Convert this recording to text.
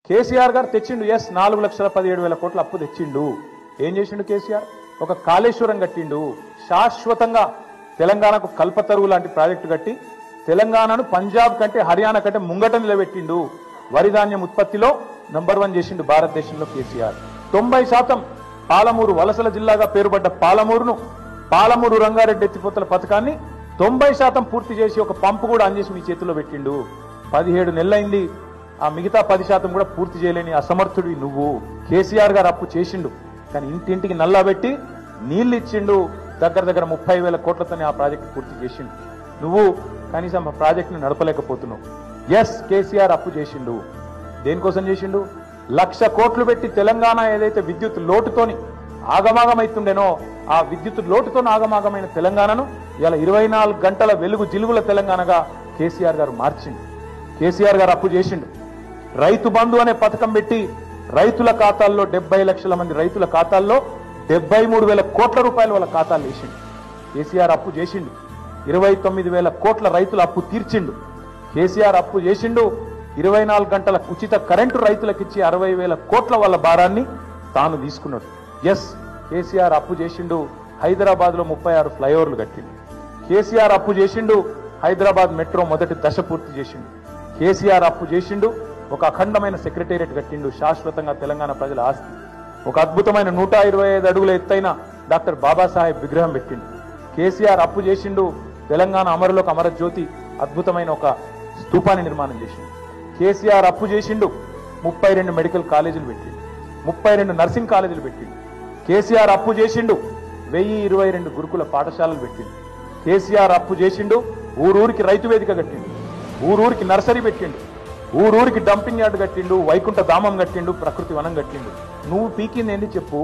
కేసీఆర్ గారు తెచ్చిండు. ఎస్, 4,17,000 కోట్ల అప్పు తెచ్చిండు. ఏం చేసిండు కేసీఆర్? ఒక కాళేశ్వరం కట్టిండు. శాశ్వతంగా తెలంగాణకు కల్పతరువు లాంటి ప్రాజెక్టు కట్టి తెలంగాణను పంజాబ్ కంటే హర్యానా కంటే ముంగట నిలబెట్టిండు. వరి ధాన్యం ఉత్పత్తిలో నంబర్ 1 చేసిండు భారతదేశంలో కేసీఆర్. 90% పాలమూరు వలసల జిల్లాగా పేరుపడ్డ పాలమూరు రంగారెడ్డి ఎత్తిపోతల పథకాన్ని 90% పూర్తి చేసి ఒక పంపు కూడా ఆన్ చేసి మీ చేతిలో పెట్టిండు. 17 నెలలైంది. ఆ మిగతా 10% కూడా పూర్తి చేయలేని అసమర్థుడి నువ్వు. కేసీఆర్ గారు అప్పు చేసిండు, కానీ ఇంటింటికి నల్లా పెట్టి నీళ్లు ఇచ్చిండు. దగ్గర 30,000 కోట్లతోనే ఆ ప్రాజెక్టు పూర్తి చేసిండు. నువ్వు కనీసం ఆ ప్రాజెక్టును నడపలేకపోతున్నావు. ఎస్, కేసీఆర్ అప్పు చేసిండు. దేనికోసం చేసిండు? 1,00,000 కోట్లు పెట్టి తెలంగాణ ఏదైతే విద్యుత్ లోటుతోని ఆగమాగమైతుండేనో ఆ విద్యుత్ లోటుతో ఆగమాగమైన తెలంగాణను ఇలా 24 గంటల వెలుగు జిలుగుల తెలంగాణగా కేసీఆర్ గారు మార్చిండు. కేసీఆర్ గారు అప్పు చేసిండు. రైతు బంధు అనే పథకం పెట్టి రైతుల ఖాతాల్లో 70 లక్షల మంది రైతుల ఖాతాల్లో 73,000 కోట్ల రూపాయలు వాళ్ళ ఖాతాలు వేసిండు. కేసీఆర్ అప్పు చేసిండు. 29,000 కోట్ల రైతుల అప్పు తీర్చిండు. కేసీఆర్ అప్పు చేసిండు. 24 గంటల ఉచిత కరెంటు రైతులకు ఇచ్చి 60,000 కోట్ల వాళ్ళ భారాన్ని తాను తీసుకున్నాడు. ఎస్, కేసీఆర్ అప్పు చేసిండు. హైదరాబాద్ లో 36 ఫ్లైఓవర్లు కట్టిండు. కేసీఆర్ అప్పు చేసిండు. హైదరాబాద్ మెట్రో మొదటి దశ పూర్తి చేసిండు. కేసీఆర్ అప్పు చేసిండు. ఒక అఖండమైన సెక్రటేరియట్ కట్టిండు. శాశ్వతంగా తెలంగాణ ప్రజల ఆస్తి. ఒక అద్భుతమైన 125 అడుగుల ఎత్తైన డాక్టర్ బాబాసాహెబ్ విగ్రహం పెట్టిండు. కేసీఆర్ అప్పు చేసిండు. తెలంగాణ అమరులకు అమరజ్యోతి అద్భుతమైన ఒక స్తూపాన్ని నిర్మాణం చేసిండు. కేసీఆర్ అప్పు చేసిండు. 32 మెడికల్ కాలేజీలు పెట్టిండు. 32 నర్సింగ్ కాలేజీలు పెట్టిండు. కేసీఆర్ అప్పు చేసిండు. 1022 గురుకుల పాఠశాలలు పెట్టిండు. కేసీఆర్ అప్పు చేసిండు. ఊరూరికి రైతు వేదిక కట్టిండు. ఊరూరికి నర్సరీ పెట్టిండు. ఊరూరికి డంపింగ్ యార్డ్ కట్టిండు. వైకుంఠ ధామం కట్టిండు. ప్రకృతి వనం కట్టిండు. నువ్వు పీకింది ఏంటి చెప్పు?